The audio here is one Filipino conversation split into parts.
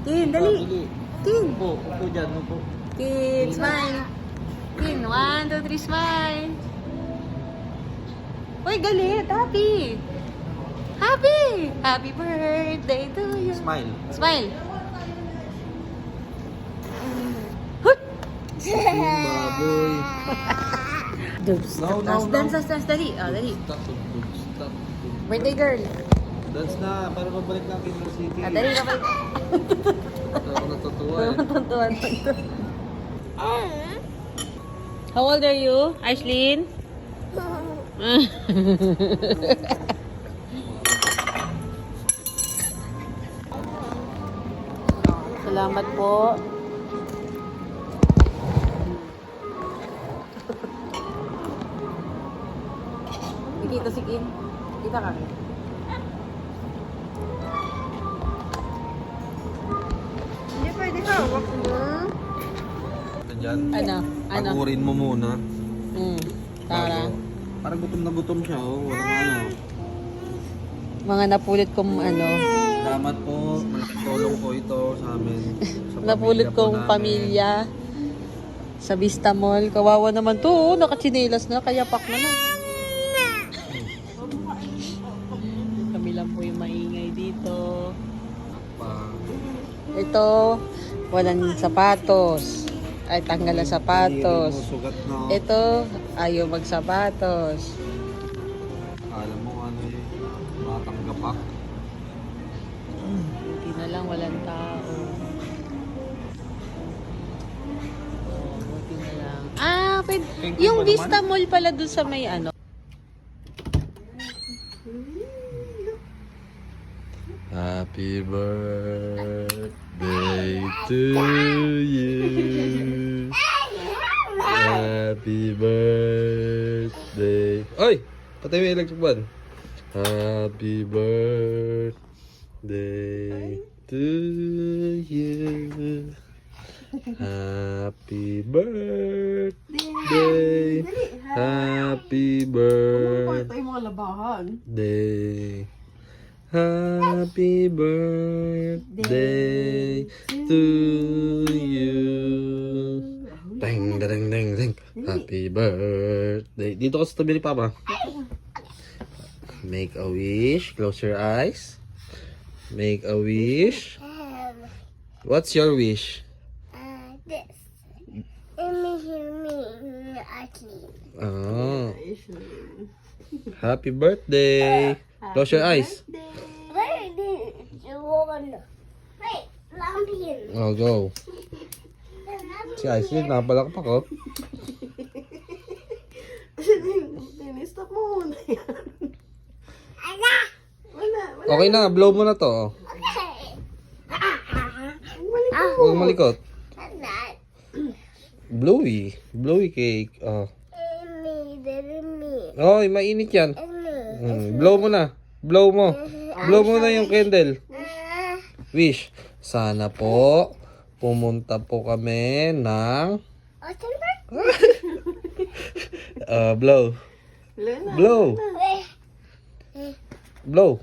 Kin, dali. Kin. Upo dyan, upo. Kin, smile. Kin, 1, 2, 3, smile. Uy, galit. Happy. Happy. Happy birthday to you. Smile. Smile. Hut. Baboy. Dubs. No, no, no. Dance. Dali. Dali. Stop. Birthday girl. Dance na, para mabalik na Quezon City. Dali ka ba? Ako natutuwa eh. Tuntuan. How old are you, Aislinn? Salamat po. Kita si Kim. Kita kami. Hindi pwede hawak mo. Dyan. Ano? Pagurin mo muna. Tara. Parang gutom na gutom siya, oh. Ano. Mga napulit kong ano. Salamat po. Malaking tulong po ito sa amin. Sa Napulit pamilya po kong namin. pamilya. Sa Vista Mall. Kawawa naman to. Oh, nakachinelas na. Kaya pak na na. Kami lang po yung maingay dito. Ito, walang sapatos. Ay, tanggal ang sapatos. Hindi mo sugat na. Ito, ayaw magsapatos. Alam mo ano eh. Matanggapak. Buti na lang, walang tao. Oh, buti na lang. Ah, pwede. Yung Vista Mall pala dun sa may ano. Happy birthday to you. Happy birthday. Oy! Patay mo yung electric fan. Happy birthday to you. Happy birthday. Happy birthday. Mga labahan. Happy birthday to you. Ding, ding, ding, ding. Happy birthday. Dito ka sa tabi ni Papa. Make a wish. Close your eyes. Make a wish. What's your wish? This. Ashley. Oh. Happy birthday. Close your eyes. Where did you want? Wait, lampion. Oh, go. Si Aislinn, napalakpak oh. Stop mo muna yan. Ala! Okay na, blow mo na to. Oh. Okay. Huwag malikot. Not. Blowy. Blowy cake. Oh. Me. Oy, mainit yan. Blow mo na. Blow mo. Blow mo na yung candle. Wish. Sana po, pumunta po kami ng... blow. Blow. Blow.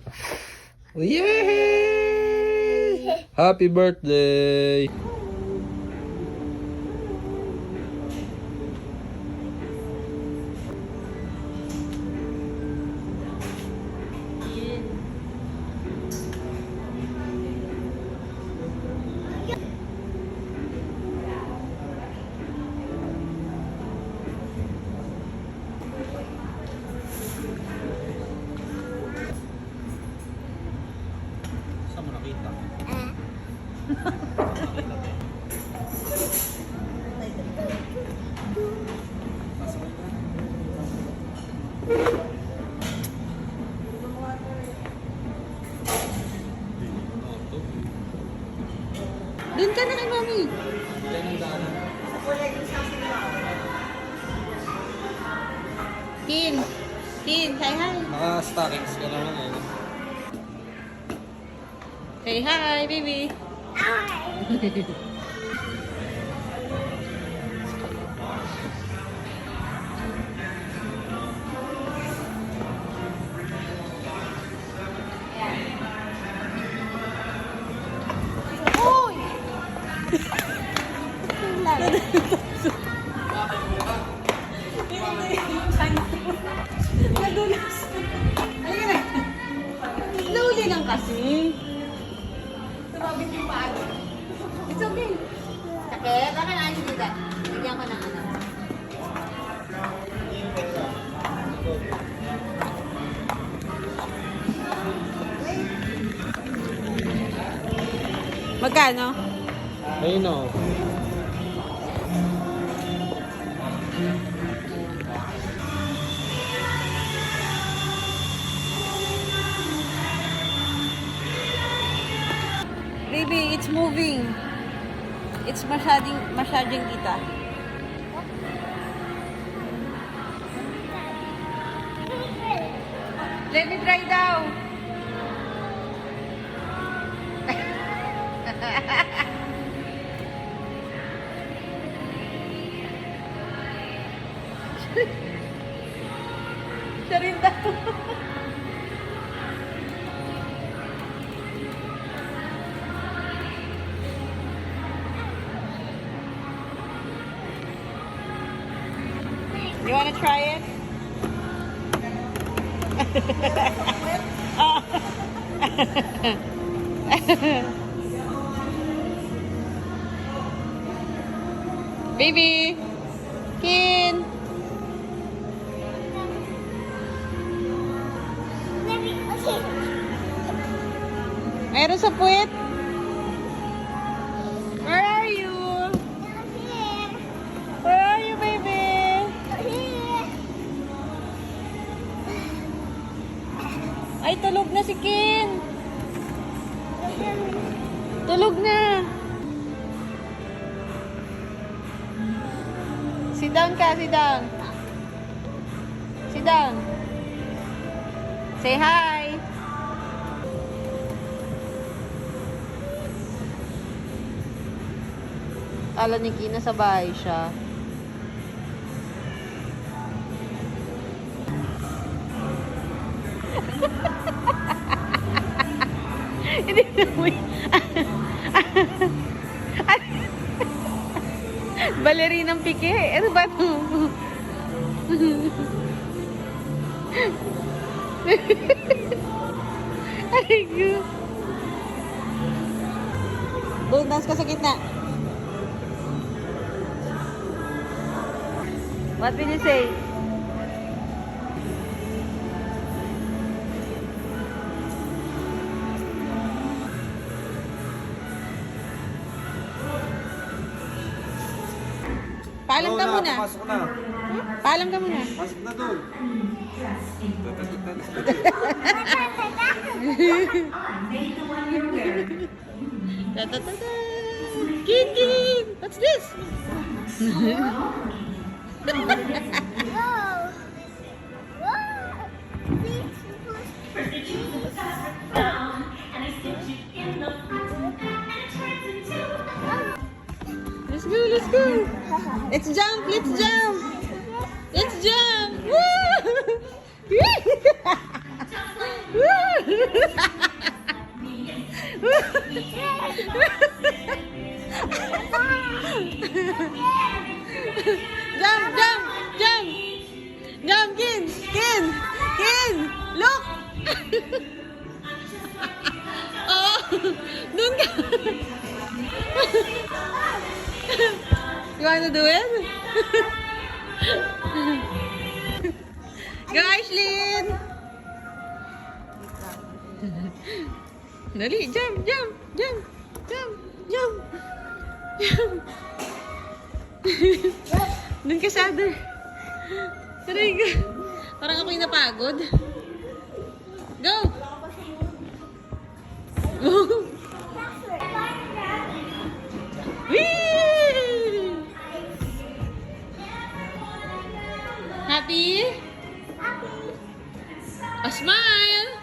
Yay! Happy birthday! Saan mo nakita? Doon ka na kay Mami. Kin, say hi. Naka-stockings ka naman eh. Say hi, baby. Hoy! Nadulas. Halika na. Slowly lang kasi. Tumabit yung paa. It's okay. Sakit? Baka na ayos dito. Bigyan ko ng ano. Magkano? Ayun o. Baby, it's moving. It's massaging kita. Let me try daw. Siya rin daw. You wanna try it? Baby, Kin. Okay. Meron sa puwet? Where are you? Here. Where are you, baby? Here. Ay, tulog na si Kin. Tulog na. Sit down ka, sit down. Sit down. Say hi. Kala ni Kin sa bahay siya. Hindi na mo Balerinang pike. Ano ba ito? Ay, God. Doon, dance ka sa gitna. What will you say? Paalam ka muna. Pasok na. Paalam ka muna. Pasok na doon. Ta-ta-ta-ta! Kin, Kin! What's this? Whoa. Whoa. Let's go, let's go! Let's jump, let's jump! Let's jump! Woo! Jump, jump, jump! Jump, Kin! Kin! Kin! Look! Oh! Doon ka! You wanna do it? Go, Ashlyn! Dali, jump, jump, jump, jump, jump, jump. Doon ka sa other. Aray ka. Parang ako'y napagod. Go! Go! Whee! Happy? A smile!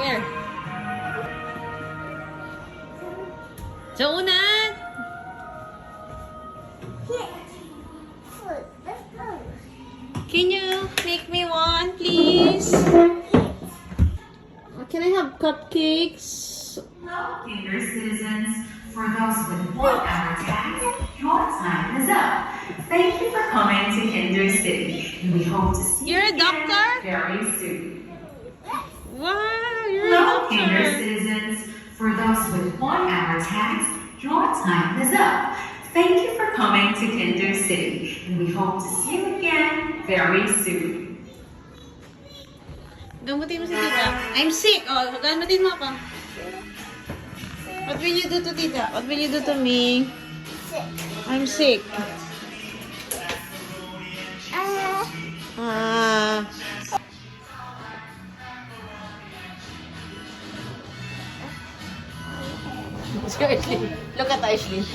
Here. So, unan! Here. Food. Let's go. Can you make me one, please? Can I have cupcakes? Hello, senior citizens. For those with 1 hour tax, your time is up. Thank you for coming to Kinder City. And we hope to see You're a you doctor? again very soon. Wow, you're a Hello, senior doctor. citizens. For those with 1 hour tax, your time is up. Thank you for coming to Kinder City. And we hope to see you again very soon. Gamutin mo si tita. I'm sick. Oh, gamutin mo ako. What will you do to tita? What will you do to me? Sit. I'm sick. Ah. Ashley. Look at Ashley.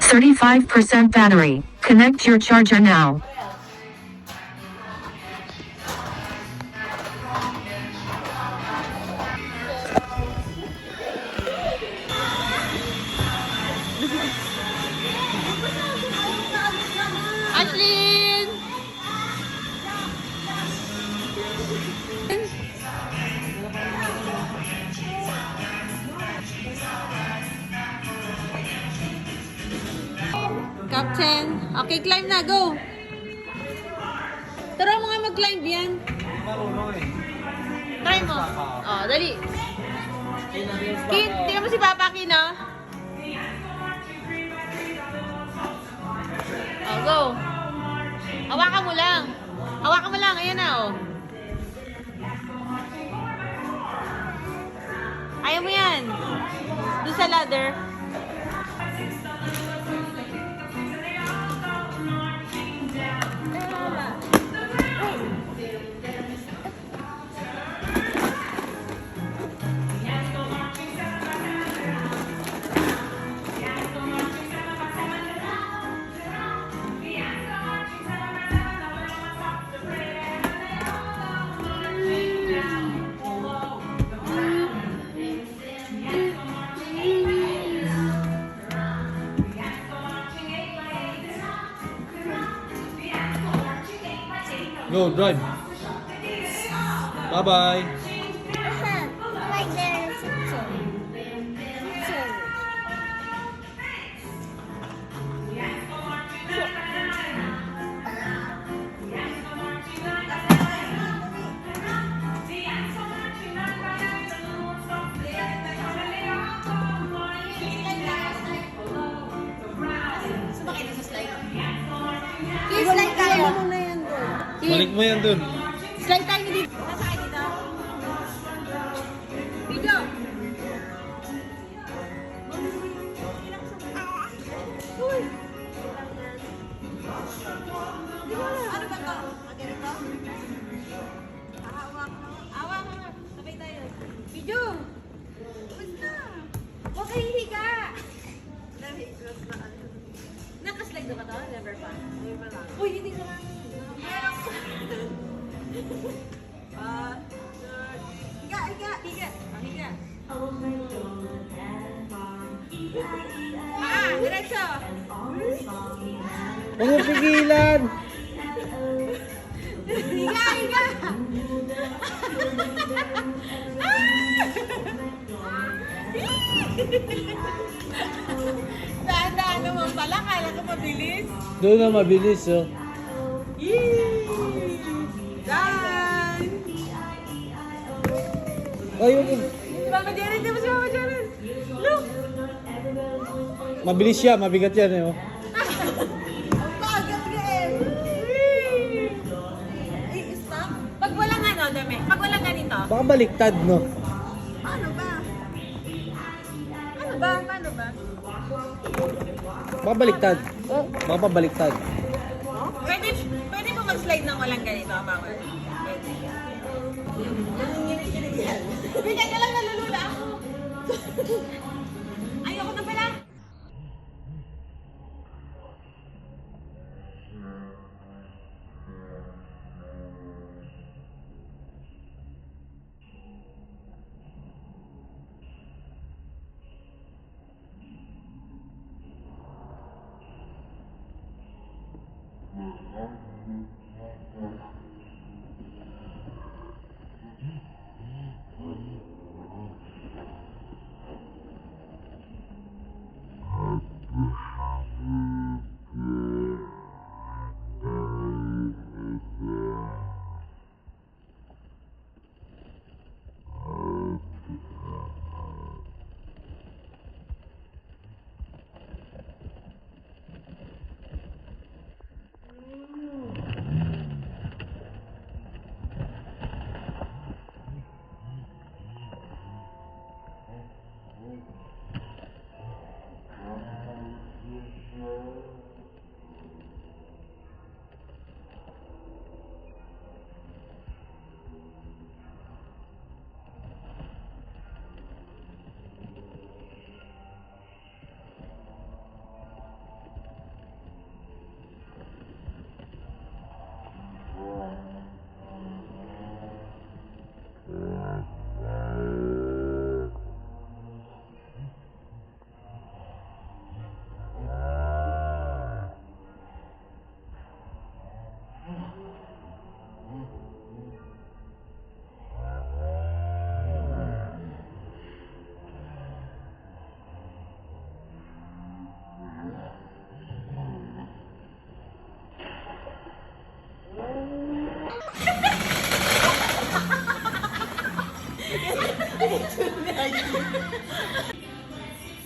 35% battery. Connect your charger now. Ashlyn! Captain. Okay, climb na. Go. Tara mo nga mag-climb yan. Try mo. Oh, dali. Kin, tingnan mo si Papa Kin, ah. Oh, go. Hawakan mo lang. Hawakan mo lang. Ayan na, oh. Ayaw mo yan. Doon sa ladder. Go, drive. Bye-bye. Like there's a kitchen. Please, slide tayo. Balik mo yan dun. Slide tayo dito. Nasaan dito? Video. Uy. Ano ba to? Ganito? Hawak mo. Hawak mo. Sabay tayo. Video. Basta. Huwag kayo higa. Nakaslide ba to? Never pa. Uy, hindi ka lang. Higa, higa, higa. Higa. Diretso. Huwag mo pigilan. Higa, higa. Daan-daan naman pala. Kala ko mabilis. Doon na mabilis, oh. Daan. Ay, Mama Jared, di ba si Mama Jared? Look. mabilis siya, mabigat yan, eh, oh. Ang bagat ka eh. Stop. Pag walang ano, dami. Pag walang ganito. Baka baliktad, no? Ano ba? Ano ba? Paano ba? Baka baliktad. Baka pabaliktad. Pwede mo mag-slide ng walang ganito, bawal. Pwede. Bigyan ka lang, nalulula ako. Ayoko na pala.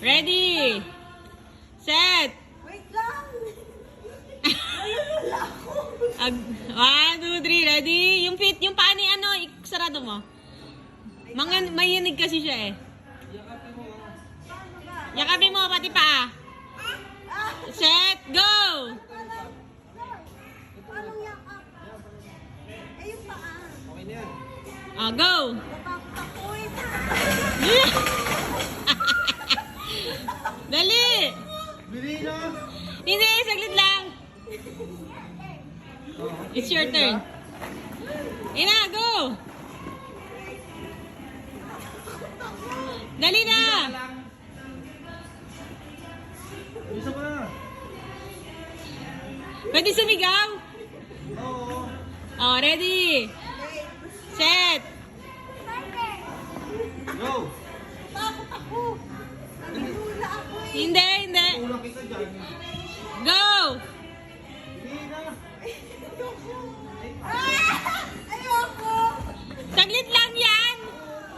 Ready! Set! Wait lang. 1, 2, 3, ready? Yung feet, yung paa ni ano, sarado mo. Mayinig kasi siya eh. Yakapin mo, pati paa. Set, go! Anong yakap? Eh, yung paa. Go! Natakot ako eh. Dali! Hindi, saglit lang. It's your turn. Ina, go! Dali na! Pwede sumigaw? Oh, ready? Set! Takot ako. Nagdula ako eh. Hindi, hindi. Go! Ayoko. Saglit lang yan!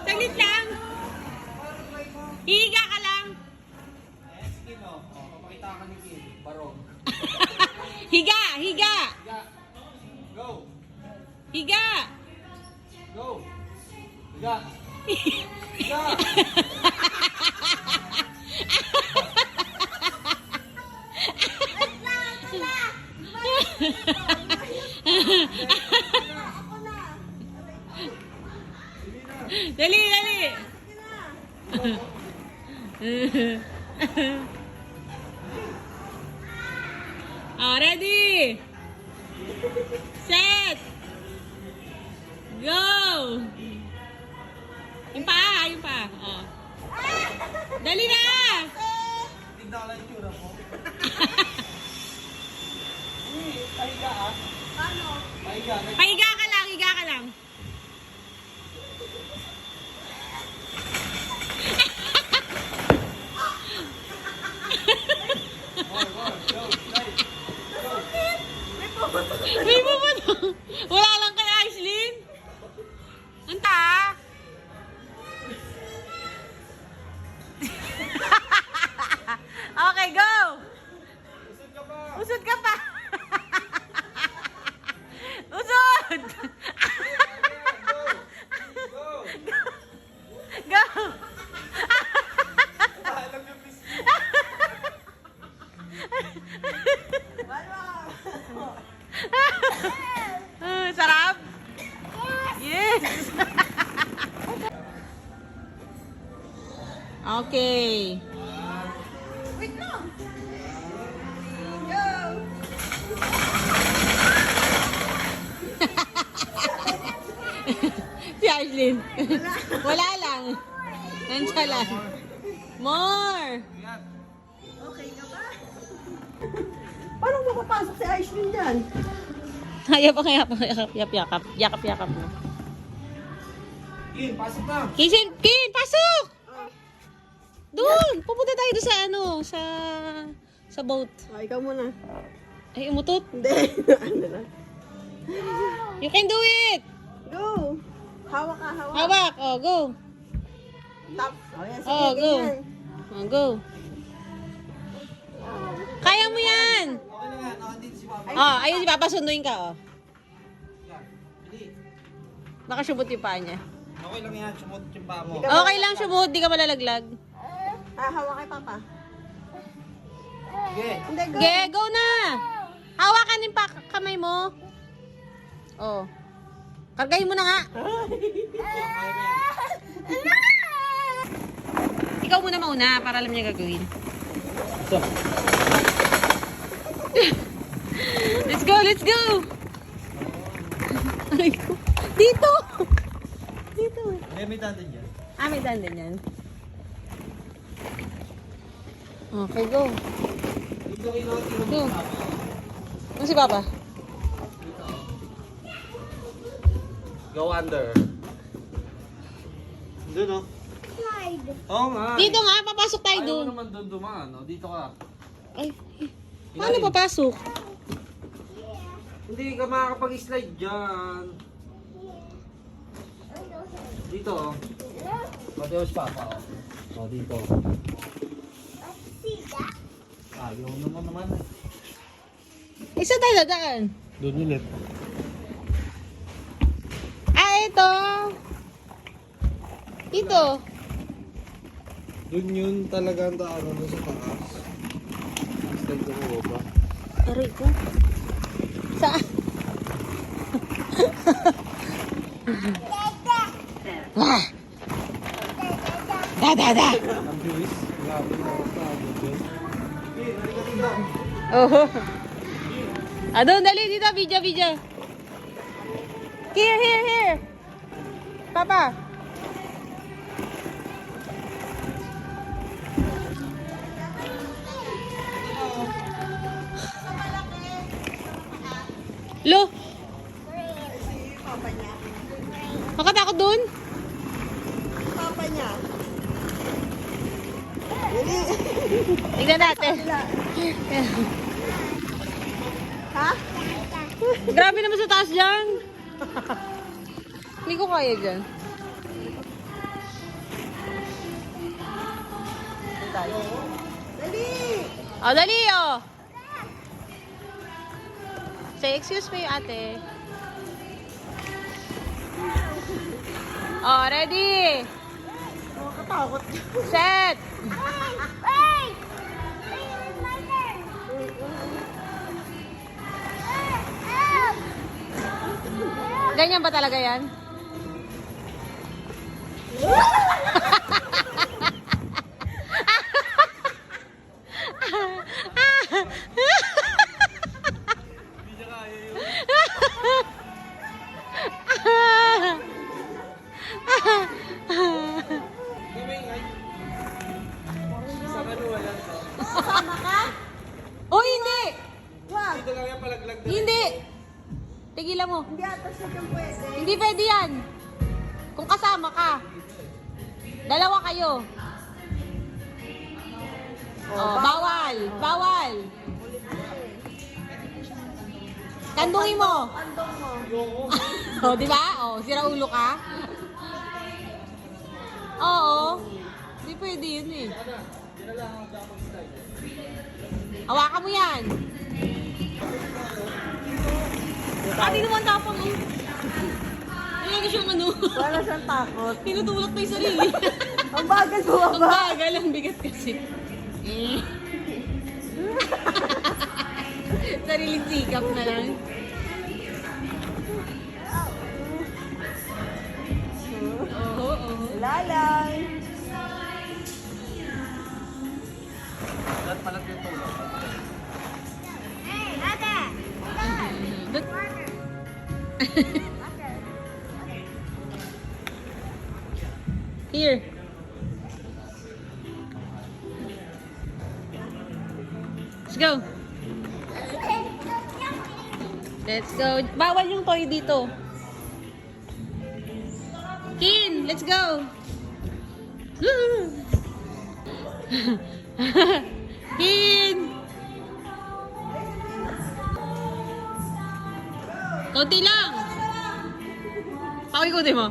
Saglit lang! Hihiga ka lang! Higa! Higa! Go! Higa! Go! Higa! Higa! Ako na. Dali, dali! Oh, ready! Set! Go! Yung paa, yung paa. Oh. Dali na! Tignan ko lang yung tsura mo. Ano? Pahiga ka lang, higa ka lang. May puputo. Wala lang kay Aislinn. Anta. Okay, go. Usod ka pa. Usod. Go. Sarap? Yes. Okay. Wait lang. Go. Si Aislinn. Wala lang. Nandiyan lang. More. Okay ka ba? Paano mapapasok si Aislinn dyan? Hayap, yakap mo. Kin, pasok na! Kin, pasok! Doon! Pupunta tayo doon sa ano, sa boat. Oh, ikaw muna. Ay, umutot. Hindi. Ano lang. You can do it! Go. Hawak ka, hawak. Hawak, oh, go. Tap. Oh, yan. Sige, Oh, go. ganyan. Oh, go. Kaya mo yan! Okay na nga, nakandito si Papa. Oh, ayun, si Papa, sunduin ka, oh. Yan, bili. Nakasubot yung paa niya. Okay lang yan, sumot yung paa mo. Okay lang, sumut, di ka malalaglag. Ah, hawak kay Papa. Hindi, go. Ge, go na! Hawakan yung kamay mo. Oh. Kargahin mo na nga. Ikaw muna mauna para alam niya gagawin. Let's go, let's go! Aray ko. Dito! Dito. May tanda dyan. Ah, may daan din yan. Okay, go. Go. Ano si Papa? Go under. Doon o. Oo nga. Dito nga, papasok tayo Ayaw doon. mo naman doon dumaan. O, dito ka. Ay, paano papasok? Hindi ka makakapag-slide dyan. Dito o. Pati si Papa o. O, dito. Ayaw naman. Isa tayo dadaan. Doon ulit. Ah, ito. Dito. Doon yun talaga ang daanan mo sa taas. Slide ka mo ba? Aray ko. Saan? Wah! Da! Ang bilis. Grabe na ako sa doon. Oh. Doon, dali dito. Video. Here. Papa. Lo. Papa niya. Makatakot dun? Papa niya. Tignan natin. Ha? Grabe naman sa taas dyan. Hindi ko kaya dyan. Dali! Dali Say, excuse me, ate. Ready? Katakot. Set! Ganyan ba talaga yan? Oh, hindi! Wag! Dito lang yan palaglag. Hindi! Tigilan mo. Hindi ata siya kang pwede. Hindi pwede yan. Kung kasama ka. Dalawa kayo. Bawal. Kandungin mo. Andong mo. Di ba? Sira ulo ka. Oo. Hindi pwede yun eh. Hawakan mo yan. Ate naman tapang eh. Talaga siyang ano. Wala siyang takot. Tinutulak na yung sarili. Ang bagal mo Ang ba? bagal, ang bigat kasi. Sariling sikap na lang. Oo. Wala lang. Lahat palag yung tulog. Here. Let's go. Let's go. Bawal yung toy dito. Kin, let's go. Kin. Konti lang. Pakikutin mo.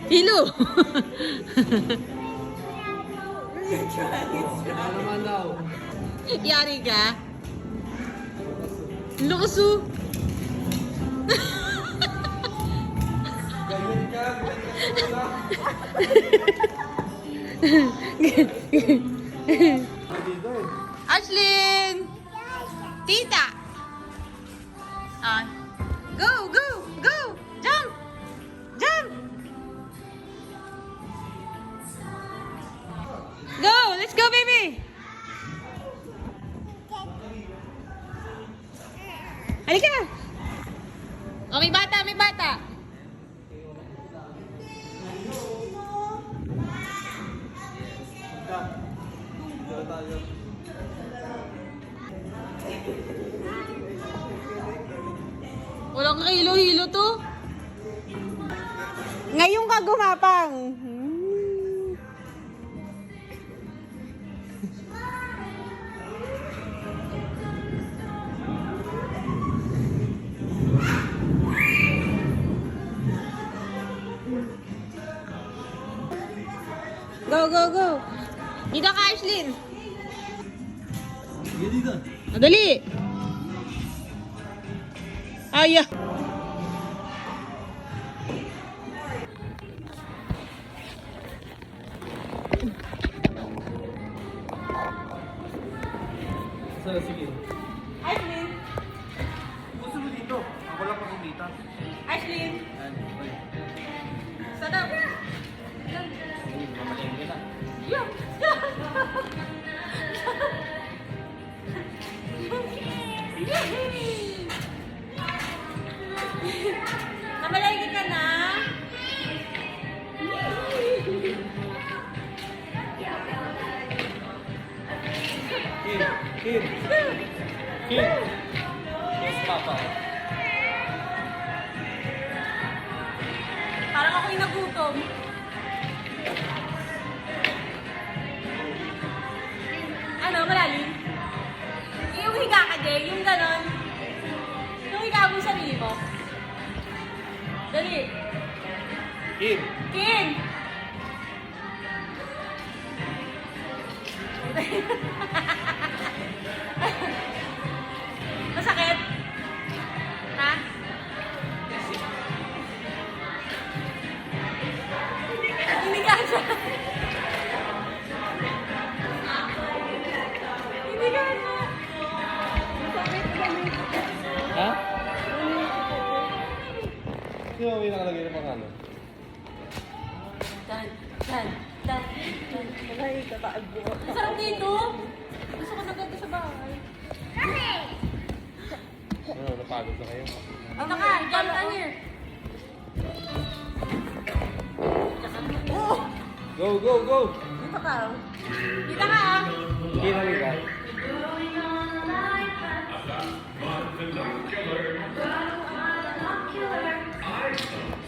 Hilo. Ano naman daw? Yari ka. Lukasu. Ganyan ka. Ashlyn! Tita! Ah. Go, go, go! Jump! Jump! Go! Let's go, baby! Halika na! Oh, may bata, may bata! Walang hilo-hilo to. Ngayon ka gumapang. Go, go, go. Dito ka, Ashlyn. Dali. Ay, ah. Sige. Ashlyn. Gusto mo dito? Ako lang pag-umita. Ashlyn. Sana. Mamalengke na. Yeah. Namalagi ka na? Kid. Yes, Papa. Parang ako'y nagutom. Ano, malalim? Yung higa ka, Jay, yung ganon. Yung higa mo sa sarili mo. Dali. Kid. Kin! Masakit? Ha? Hindi ka siya. Hindi ka siya. Ha? Sino may nakalagay ng pangalan? Dan. Ay, kataagbo. Masarap dito. Gusto ko na ganito sa bahay. Ano, napagod na kayo? Dito ka, jump down here. Go, go, go! Dito ka. Dito ka, ah. Kid, halika.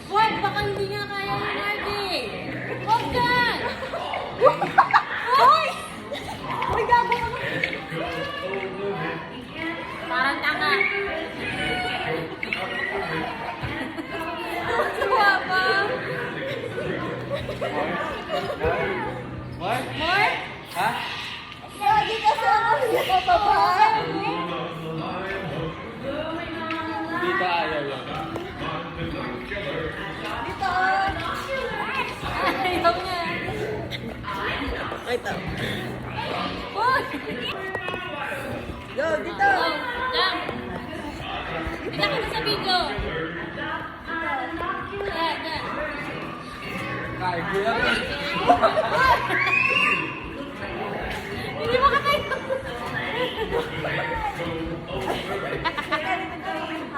Wag, baka hindi niya kaya yung Margie. Wag ka! Hoy! Hoy, gago ka ba? Parang tanga. Tuwa pa. What? More? Ha? Lagi ka sa mga kapapa. Dito ayaw yan. Dito. Ayaw niya. Ito. Hoy! Go, dito. Oh, jump. Dito ka na sa video. Yeah. Kain ko yan. Hindi mo katayo.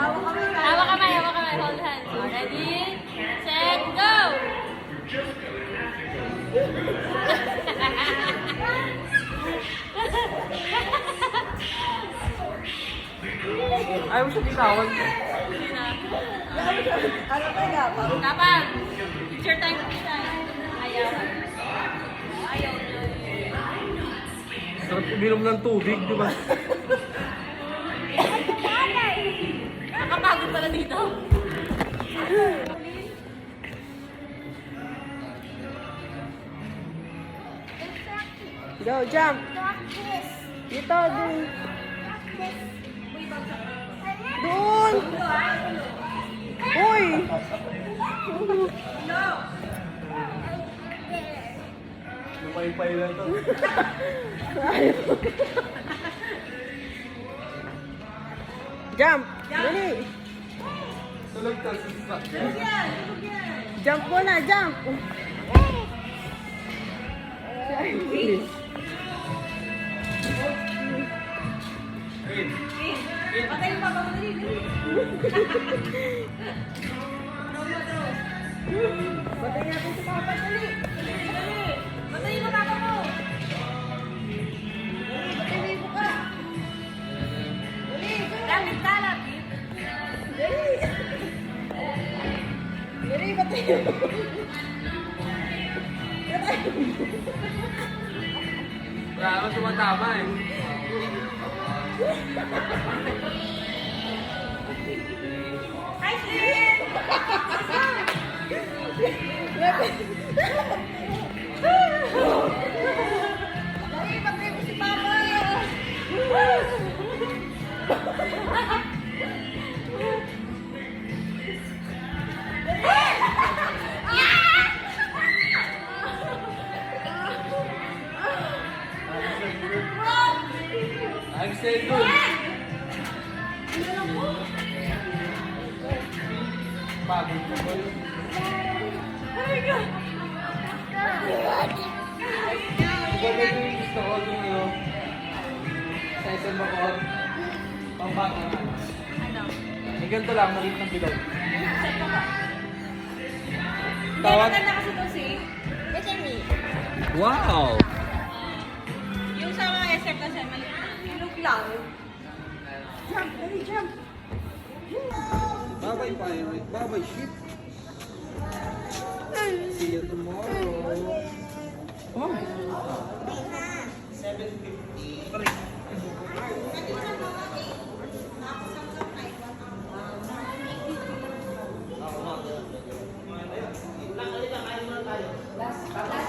Hawak kami. Hawa kamay. Hold hands. Ready, set, go! Ayaw mo siya bitawan. Hindi na. Ano ba yung Kapag, picture time. Ayaw. Ayaw niya. Sarap uminom ng tubig, di ba? Nakapagod pala dito. Go, jump. Dito, dun. Dun. Uy. Lumay-pay lang to. Jump! Dali! Tulog ka, sisa. Jump mo na, jump! Patay yung papa mo dali. Batay natin si Papa, dali! Patay yung papa mo. Patay mo ka. Langit talat. Dali, batay! Wala naman tumatama eh. Dali, patay mo si papa. I'm still good. Pagod ko ba yun? Iba ba yung gusto ko yung ano? Sa isang bakot? Pambata na ano? May ganito lang, maliit ng bilog. Tawag? Maganda kasi to si. Wow! Yung sa mga SF kasi maliit. Ilog lang. Jump, dali, jump! Bye-bye, pirate. Bye-bye, ship. See you tomorrow. Oh. 7:50. Last